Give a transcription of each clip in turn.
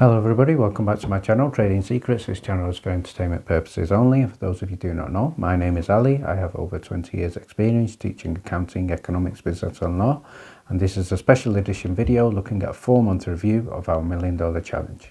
Hello everybody, welcome back to my channel, Trading Secrets. This channel is for entertainment purposes only. For those of you who do not know, my name is Ali. I have over 20 years experience teaching accounting, economics, business and law. And this is a special edition video looking at a 4-month review of our $1 Million Challenge.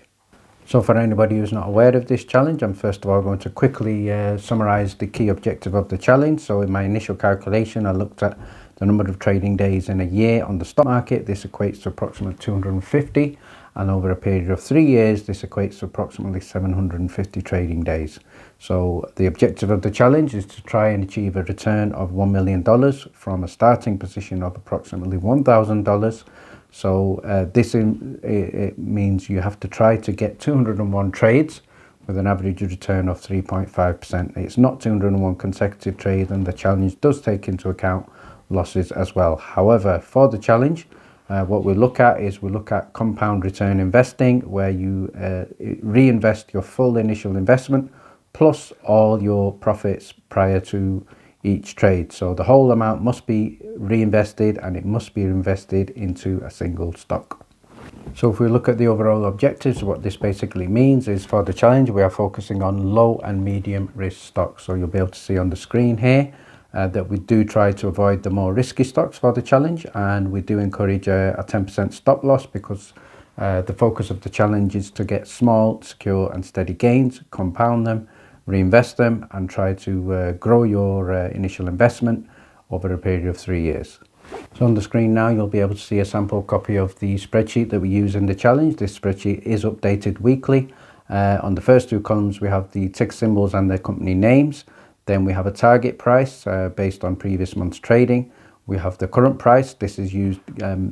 So for anybody who's not aware of this challenge, I'm first of all going to quickly summarize the key objective of the challenge. So in my initial calculation, I looked at the number of trading days in a year on the stock market. This equates to approximately 250. And over a period of 3 years, this equates to approximately 750 trading days. So the objective of the challenge is to try and achieve a return of $1 million from a starting position of approximately $1,000. So it means you have to try to get 201 trades with an average return of 3.5%. It's not 201 consecutive trades, and the challenge does take into account losses as well. However, for the challenge, what we look at compound return investing, where you reinvest your full initial investment plus all your profits prior to each trade. So the whole amount must be reinvested, and it must be invested into a single stock. So if we look at the overall objectives, what this basically means is for the challenge, we are focusing on low and medium risk stocks. So you'll be able to see on the screen here that we do try to avoid the more risky stocks for the challenge, and we do encourage a 10% stop loss because the focus of the challenge is to get small, secure and steady gains, compound them, reinvest them and try to grow your initial investment over a period of 3 years. So on the screen now you'll be able to see a sample copy of the spreadsheet that we use in the challenge. This spreadsheet is updated weekly. On the first two columns we have the tick symbols and their company names. Then we have a target price based on previous month's trading. We have the current price. This is used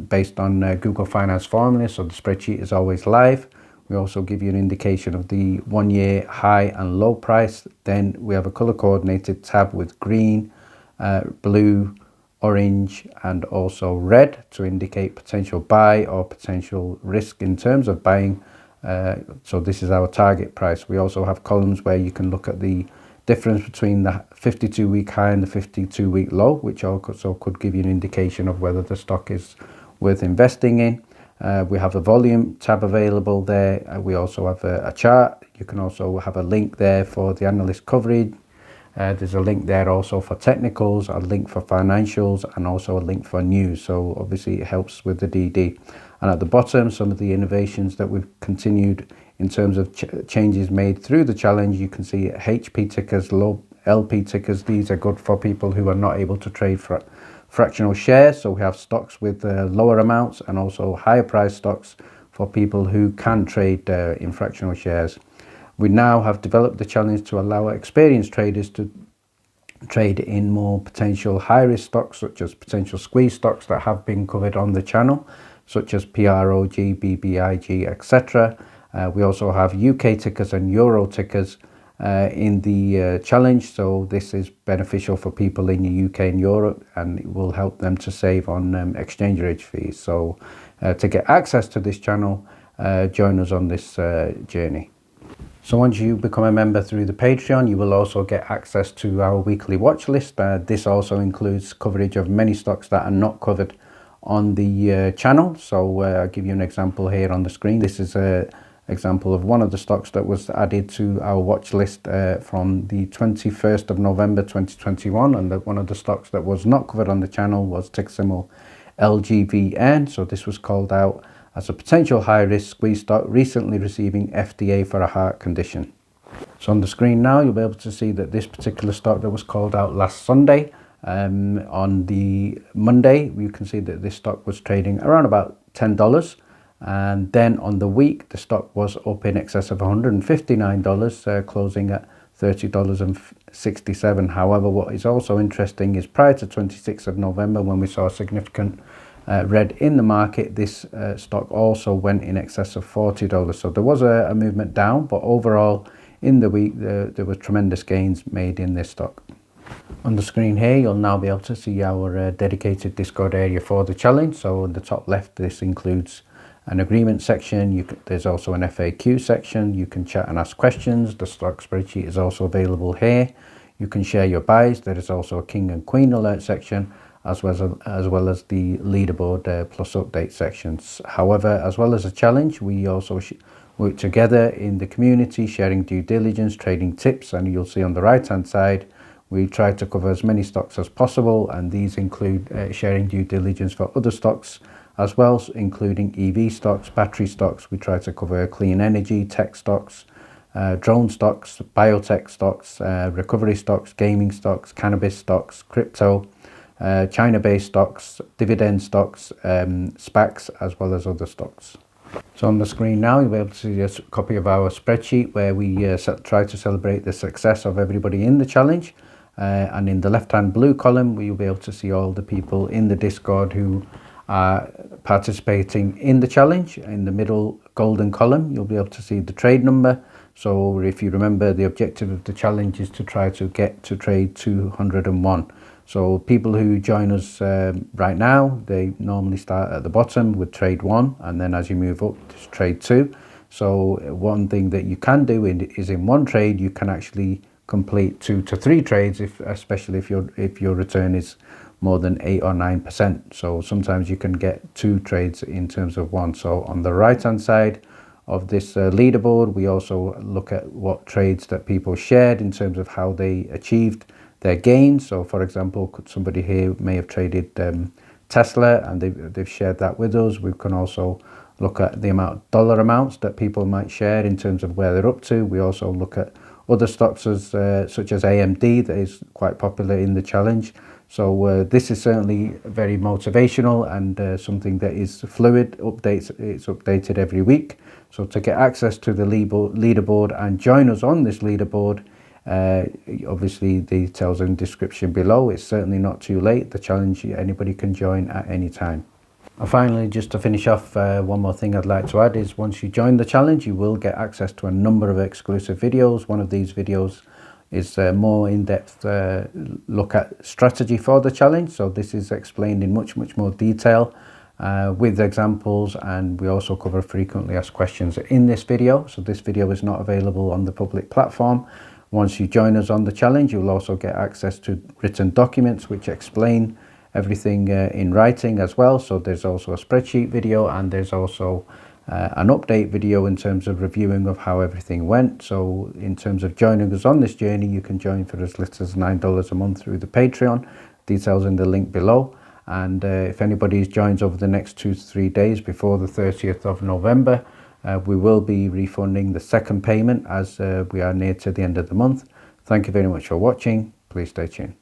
based on Google Finance formula, so the spreadsheet is always live. We also give you an indication of the 1 year high and low price. Then we have a color coordinated tab with green, blue, orange and also red to indicate potential buy or potential risk in terms of buying. So this is our target price. We also have columns where you can look at the difference between the 52-week high and the 52-week low, which also could give you an indication of whether the stock is worth investing in. We have a volume tab available there. We also have a chart. You can also have a link there for the analyst coverage. There's a link there also for technicals, a link for financials and also a link for news. So obviously it helps with the DD. And at the bottom, some of the innovations that we've continued in terms of changes made through the challenge. You can see HP tickers, low LP tickers. These are good for people who are not able to trade for fractional shares. So we have stocks with lower amounts and also higher price stocks for people who can trade in fractional shares. We now have developed the challenge to allow experienced traders to trade in more potential high risk stocks, such as potential squeeze stocks that have been covered on the channel, such as PROG, BBIG, etc. We also have UK tickers and Euro tickers in the challenge. So this is beneficial for people in the UK and Europe, and it will help them to save on exchange rate fees. So to get access to this channel, join us on this journey. So once you become a member through the Patreon, you will also get access to our weekly watch list. This also includes coverage of many stocks that are not covered on the channel. So I'll give you an example here on the screen. This is an example of one of the stocks that was added to our watch list from the 21st of November 2021. And one of the stocks that was not covered on the channel was tick symbol LGVN. So this was called out as a potential high-risk squeeze stock recently receiving FDA for a heart condition. So on the screen now, you'll be able to see that this particular stock that was called out last Sunday, on the Monday, you can see that this stock was trading around about $10. And then on the week, the stock was up in excess of $159, closing at $30.67. However, what is also interesting is prior to 26th of November, when we saw a significant red in the market, this stock also went in excess of $40. So there was a movement down, but overall in the week there were tremendous gains made in this stock. On the screen here, you'll now be able to see our dedicated Discord area for the challenge. So on the top left, this includes an agreement section. There's also an FAQ section. You can chat and ask questions. The stock spreadsheet is also available here. You can share your buys. There is also a king and queen alert section, as well as the leaderboard plus update sections. However, as well as a challenge, we also work together in the community, sharing due diligence, trading tips, and you'll see on the right hand side we try to cover as many stocks as possible, and these include sharing due diligence for other stocks as well, including EV stocks, battery stocks. We try to cover clean energy, tech stocks, drone stocks, biotech stocks, recovery stocks, gaming stocks, cannabis stocks, crypto, China-based stocks, dividend stocks, SPACs, as well as other stocks. So on the screen now you'll be able to see a copy of our spreadsheet where we try to celebrate the success of everybody in the challenge. And in the left-hand blue column, you'll be able to see all the people in the Discord who are participating in the challenge. In the middle golden column, you'll be able to see the trade number. So if you remember, the objective of the challenge is to try to get to trade 201. So people who join us right now, they normally start at the bottom with trade 1, and then as you move up to trade 2. So one thing that you can do is in one trade you can actually complete 2 to 3 trades, especially if your return is more than 8 or 9%. So sometimes you can get 2 trades in terms of one. So on the right hand side of this leaderboard, we also look at what trades that people shared in terms of how they achieved their gains. So for example, somebody here may have traded Tesla and they've shared that with us. We can also look at the dollar amounts that people might share in terms of where they're up to. We also look at other stocks such as AMD that is quite popular in the challenge. So this is certainly very motivational and something that is fluid, it's updated every week. So to get access to the leaderboard and join us on this leaderboard, obviously the details are in the description below. It's certainly not too late. The challenge, anybody can join at any time. And finally, just to finish off, one more thing I'd like to add is once you join the challenge, you will get access to a number of exclusive videos. One of these videos is a more in-depth look at strategy for the challenge. So this is explained in much more detail with examples, and we also cover frequently asked questions in this video. So this video is not available on the public platform. Once you join us on the challenge, you'll also get access to written documents which explain everything in writing as well. So there's also a spreadsheet video, and there's also an update video in terms of reviewing of how everything went. So in terms of joining us on this journey, you can join for as little as $9 a month through the Patreon. Details in the link below. And if anybody joins over the next 2 to 3 days before the 30th of November, we will be refunding the second payment as we are near to the end of the month. Thank you very much for watching. Please stay tuned.